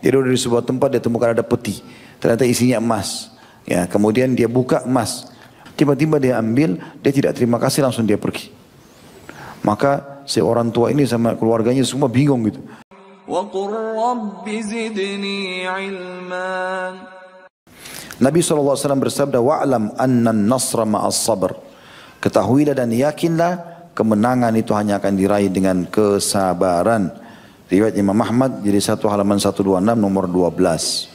Dia duduk di sebuah tempat, dia temukan ada peti. Ternyata isinya emas. Ya, kemudian dia buka emas. Tiba-tiba dia ambil, dia tidak terima kasih, langsung dia pergi. Maka si orang tua ini sama keluarganya semua bingung gitu. Nabi SAW bersabda, wa'lam anna an-nasra ma'as sabr. Ketahuilah dan yakinlah kemenangan itu hanya akan diraih dengan kesabaran. Riwayat Imam Ahmad jadi 1 halaman 126 nomor 12.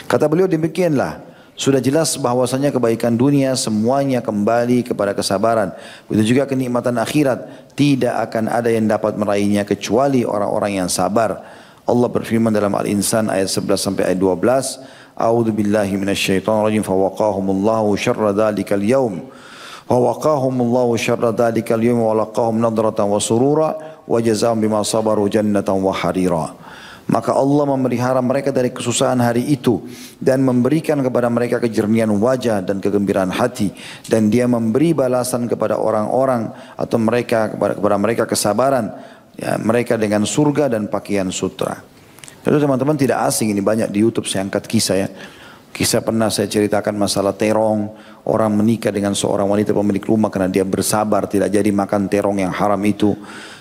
Kata beliau demikianlah. Sudah jelas bahwasanya kebaikan dunia semuanya kembali kepada kesabaran. Begitu juga kenikmatan akhirat. Tidak akan ada yang dapat meraihnya kecuali orang-orang yang sabar. Allah berfirman dalam Al-Insan ayat 11 sampai ayat 12. A'udzu billahi minasyaitonir rajim. Fawaqahumullahu syarra dzalikal yaum. Fawaqahumullahu syarra dzalikal yaum wa laqahum nadratan wa surura wa jazaa'um bima sabaru jannatan wa harira. Maka Allah memelihara mereka dari kesusahan hari itu dan memberikan kepada mereka kejernihan wajah dan kegembiraan hati, dan Dia memberi balasan kepada orang-orang atau kepada mereka kesabaran, ya, mereka dengan surga dan pakaian sutra. Lalu teman-teman tidak asing, ini banyak di YouTube saya angkat kisah ya. Kisah pernah saya ceritakan masalah terong, orang menikah dengan seorang wanita pemilik rumah karena dia bersabar tidak jadi makan terong yang haram itu.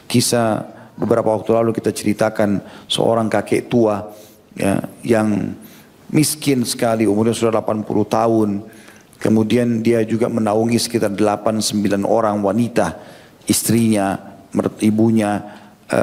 Kisah beberapa waktu lalu kita ceritakan seorang kakek tua ya, yang miskin sekali, umurnya sudah 80 tahun. Kemudian dia juga menaungi sekitar 8-9 orang wanita, istrinya, ibunya,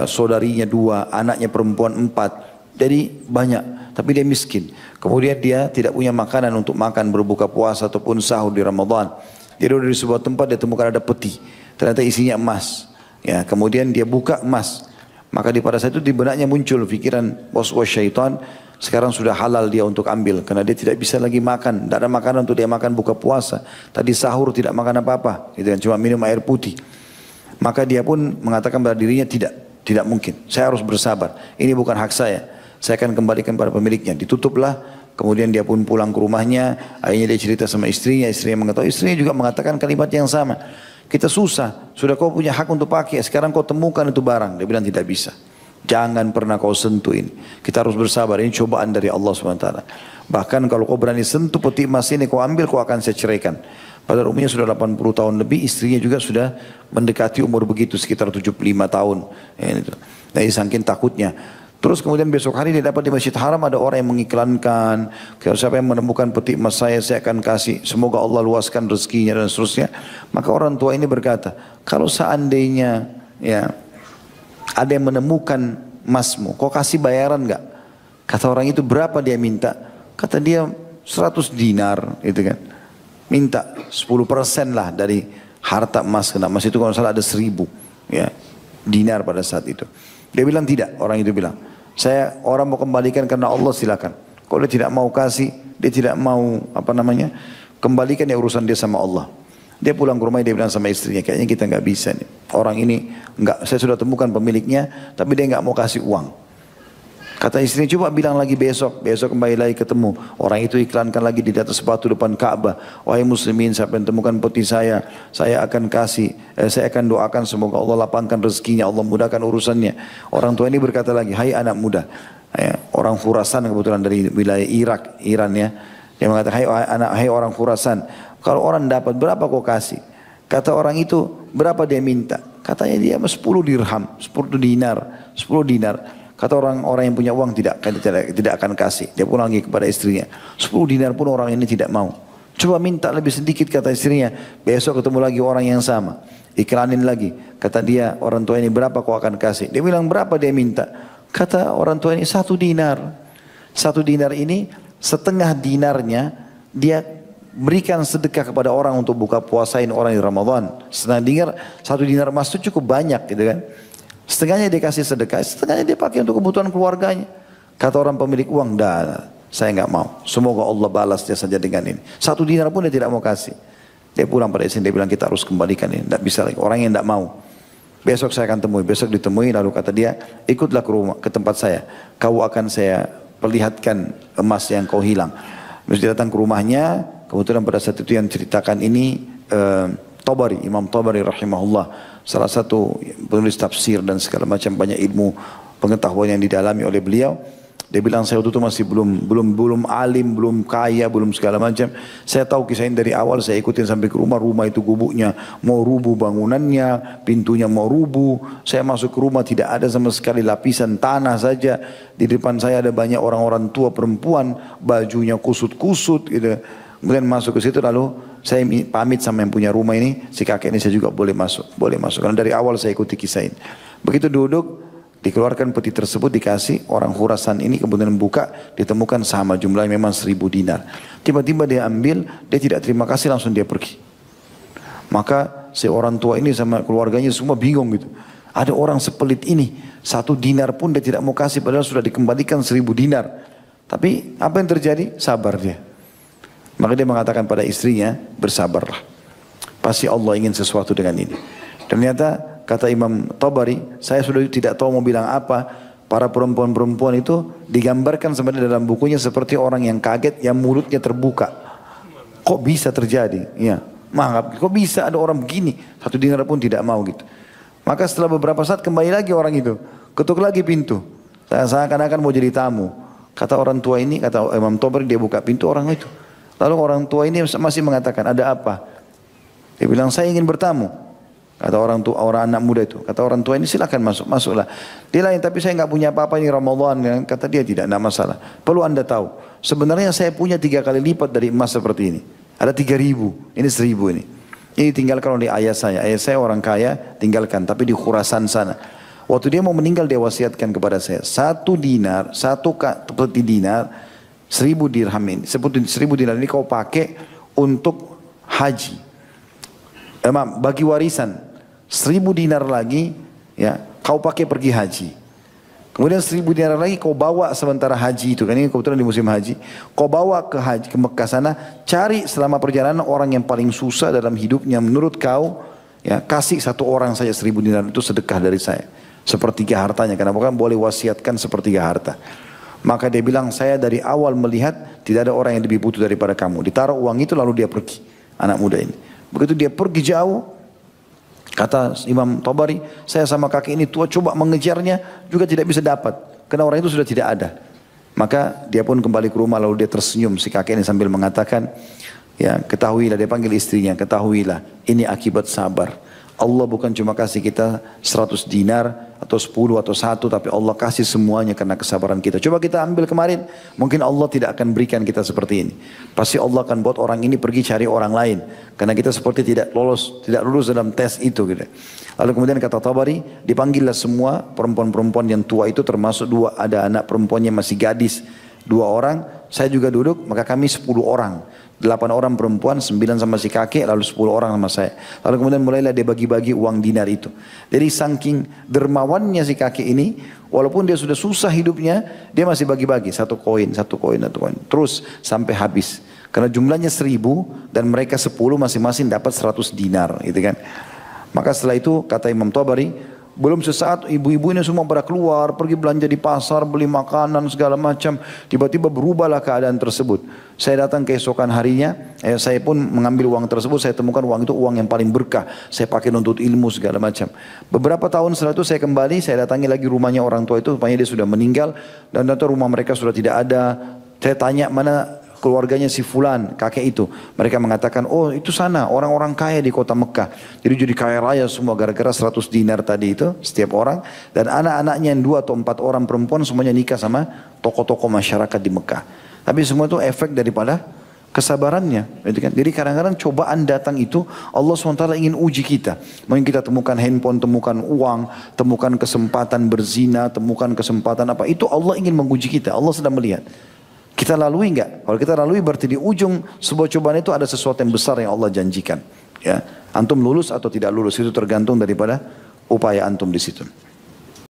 saudarinya 2, anaknya perempuan 4. Jadi banyak, tapi dia miskin. Kemudian dia tidak punya makanan untuk makan berbuka puasa ataupun sahur di Ramadan. Dia duduk di sebuah tempat, dia temukan ada peti. Ternyata isinya emas. Ya, kemudian dia buka emas. Maka pada saat itu di benaknya muncul pikiran was-was syaitan, sekarang sudah halal dia untuk ambil karena dia tidak bisa lagi makan, tidak ada makanan untuk dia makan buka puasa. Tadi sahur tidak makan apa-apa, gitu kan, cuma minum air putih. Maka dia pun mengatakan pada dirinya tidak mungkin. Saya harus bersabar. Ini bukan hak saya. Saya akan kembalikan pada pemiliknya. Ditutuplah. Kemudian dia pun pulang ke rumahnya. Akhirnya dia cerita sama istrinya. Istrinya mengetahui. Istrinya juga mengatakan kalimat yang sama. Kita susah, sudah kau punya hak untuk pakai, sekarang kau temukan itu barang. Dia bilang tidak bisa. Jangan pernah kau sentuh ini. Kita harus bersabar, ini cobaan dari Allah SWT. Bahkan kalau kau berani sentuh peti emas ini, kau ambil, kau akan saya ceraikan. Padahal umurnya sudah 80 tahun lebih, istrinya juga sudah mendekati umur begitu, sekitar 75 tahun. Jadi saking takutnya. Terus kemudian besok hari dia dapat di Masjid Haram ada orang yang mengiklankan, kalau siapa yang menemukan peti emas saya akan kasih, semoga Allah luaskan rezekinya dan seterusnya. Maka orang tua ini berkata, kalau seandainya ya ada yang menemukan emasmu, kau kasih bayaran enggak? Kata orang itu, berapa dia minta? Kata dia 100 dinar, gitu kan. Minta 10% lah dari harta emas, karena emas itu kalau salah ada 1000 ya dinar pada saat itu. Dia bilang tidak, orang itu bilang, orang mau kembalikan karena Allah silakan. Kalau dia tidak mau kasih, dia tidak mau kembalikan ya urusan dia sama Allah. Dia pulang ke rumah, dia bilang sama istrinya, kayaknya kita nggak bisa nih. Orang ini saya sudah temukan pemiliknya, tapi dia nggak mau kasih uang. Kata istrinya, coba bilang lagi besok kembali lagi ketemu. Orang itu iklankan lagi di atas batu depan Ka'bah. Wahai muslimin, siapa yang temukan peti saya akan kasih, saya akan doakan semoga Allah lapangkan rezekinya, Allah mudahkan urusannya. Orang tua ini berkata lagi, hai anak muda, orang Khurasan kebetulan dari wilayah Iran ya. Dia mengatakan, hai orang Khurasan, kalau orang dapat berapa kau kasih? Kata orang itu, berapa dia minta? Katanya dia 10 dirham, 10 dinar, 10 dinar. Kata orang-orang yang punya uang tidak akan kasih. Dia pulang lagi kepada istrinya. 10 dinar pun orang ini tidak mau. Coba minta lebih sedikit kata istrinya. Besok ketemu lagi orang yang sama. Iklanin lagi. Kata dia, orang tua ini berapa kau akan kasih? Dia bilang berapa dia minta? Kata orang tua ini 1 dinar. 1 dinar ini setengah dinarnya dia berikan sedekah kepada orang untuk buka puasain orang di Ramadan. Setengah dinar, 1 dinar emas itu cukup banyak gitu kan. Setengahnya dia kasih sedekah, setengahnya dia pakai untuk kebutuhan keluarganya. Kata orang pemilik uang, saya nggak mau. Semoga Allah balas dia saja dengan ini. 1 dinar pun dia tidak mau kasih. Dia pulang pada istri, dia bilang kita harus kembalikan ini. Tidak bisa lagi, orang yang tidak mau. Besok saya akan temui, besok ditemui, lalu kata dia, ikutlah ke tempat saya. Kau akan saya perlihatkan emas yang kau hilang. Terus dia datang ke rumahnya, kebetulan pada saat itu yang ceritakan ini, Tabari, Imam Tabari rahimahullah, salah satu penulis tafsir dan segala macam banyak ilmu pengetahuan yang didalami oleh beliau. Dia bilang saya waktu itu masih belum alim, belum kaya, belum segala macam. Saya tahu kisah ini dari awal, saya ikutin sampai ke rumah. Rumah itu gubuknya mau rubuh bangunannya, pintunya mau rubuh. Saya masuk ke rumah tidak ada sama sekali lapisan tanah saja. Di depan saya ada banyak orang-orang tua perempuan, bajunya kusut-kusut gitu. Kemudian masuk ke situ lalu saya pamit sama yang punya rumah ini, si kakek ini saya juga boleh masuk. Karena dari awal saya ikuti kisah ini. Begitu duduk, dikeluarkan peti tersebut dikasih orang Khurasan ini, kemudian buka ditemukan sama jumlahnya memang 1000 dinar. Tiba-tiba dia ambil, dia tidak terima kasih langsung dia pergi. Maka si orang tua ini sama keluarganya semua bingung gitu. Ada orang sepelit ini, 1 dinar pun dia tidak mau kasih padahal sudah dikembalikan 1000 dinar. Tapi apa yang terjadi? Sabar dia. Maka dia mengatakan pada istrinya, bersabarlah. Pasti Allah ingin sesuatu dengan ini. Ternyata kata Imam Tabari, saya sudah tidak tahu mau bilang apa. Para perempuan-perempuan itu digambarkan sebenarnya dalam bukunya seperti orang yang kaget, yang mulutnya terbuka. Kok bisa terjadi? Ya, kok bisa ada orang begini? 1 dinar pun tidak mau gitu. Maka setelah beberapa saat kembali lagi orang itu, ketuk lagi pintu. Saya seakan-akan mau jadi tamu. Kata orang tua ini, kata Imam Tabari, dia buka pintu orang itu. Lalu orang tua ini masih mengatakan, ada apa? Dia bilang, saya ingin bertamu. Kata orang anak muda itu, kata orang tua ini silakan masuklah. Dia lain, tapi saya nggak punya apa-apa ini Ramadan. Kata dia tidak masalah. Perlu anda tahu, sebenarnya saya punya 3 kali lipat dari emas seperti ini. Ada 3.000, ini 1.000 ini. Ini tinggalkan oleh ayah saya. Ayah saya orang kaya, tinggalkan. Tapi di Khurasan sana. Waktu dia mau meninggal dia wasiatkan kepada saya. 1 dinar, 1 peti dinar, 1.000 dirham ini. 1.000 dinar ini kau pakai untuk haji. Bagi warisan. 1.000 dinar lagi, ya, kau pakai pergi haji. Kemudian 1.000 dinar lagi kau bawa sementara haji itu, kan ini kebetulan di musim haji. Kau bawa ke Mekah sana, cari selama perjalanan orang yang paling susah dalam hidupnya menurut kau, ya, kasih 1 orang saja 1.000 dinar itu sedekah dari saya. Sepertiga hartanya, karena bukan boleh wasiatkan sepertiga harta. Maka dia bilang, saya dari awal melihat tidak ada orang yang lebih butuh daripada kamu. Ditaruh uang itu lalu dia pergi, anak muda ini. Begitu dia pergi jauh, kata Imam Tabari, saya sama kakek ini tua coba mengejarnya juga tidak bisa dapat. Karena orang itu sudah tidak ada. Maka dia pun kembali ke rumah lalu dia tersenyum si kakek ini sambil mengatakan, ya ketahuilah, dia panggil istrinya, ketahuilah ini akibat sabar. Allah bukan cuma kasih kita 100 dinar atau 10 atau 1, tapi Allah kasih semuanya karena kesabaran kita. Coba kita ambil kemarin, mungkin Allah tidak akan berikan kita seperti ini. Pasti Allah akan buat orang ini pergi cari orang lain. Karena kita seperti tidak lulus dalam tes itu gitu. Lalu kemudian kata Tabari, dipanggillah semua perempuan-perempuan yang tua itu, termasuk ada anak perempuannya masih gadis, 2 orang, saya juga duduk, maka kami 10 orang. 8 orang perempuan, 9 sama si kakek, lalu 10 orang sama saya. Lalu kemudian mulailah dia bagi-bagi uang dinar itu. Jadi saking dermawannya si kakek ini, walaupun dia sudah susah hidupnya, dia masih bagi-bagi 1 koin, 1 koin, 1 koin. Terus sampai habis. Karena jumlahnya 1.000 dan mereka 10 masing-masing dapat 100 dinar. Gitu kan. Maka setelah itu kata Imam Tabari, belum sesaat ibu-ibu ini semua pada keluar, pergi belanja di pasar, beli makanan segala macam. Tiba-tiba berubahlah keadaan tersebut. Saya datang keesokan harinya, saya pun mengambil uang tersebut, saya temukan uang itu uang yang paling berkah. Saya pakai nuntut ilmu segala macam. Beberapa tahun setelah itu saya kembali, saya datangi lagi rumahnya orang tua itu, rupanya dia sudah meninggal. Dan ternyata rumah mereka sudah tidak ada. Saya tanya mana keluarganya si fulan, kakek itu. Mereka mengatakan, oh itu sana orang-orang kaya di kota Mekah. Jadi kaya raya semua gara-gara 100 dinar tadi itu setiap orang. Dan anak-anaknya yang 2 atau 4 orang perempuan semuanya nikah sama tokoh-tokoh masyarakat di Mekah. Tapi semua itu efek daripada kesabarannya. Jadi kadang-kadang cobaan datang itu Allah SWT ingin uji kita. Mungkin kita temukan handphone, temukan uang, temukan kesempatan berzina, temukan kesempatan apa. Itu Allah ingin menguji kita. Allah sedang melihat. Kita lalui enggak? Kalau kita lalui berarti di ujung sebuah cobaan itu ada sesuatu yang besar yang Allah janjikan. Ya, antum lulus atau tidak lulus itu tergantung daripada upaya antum di situ.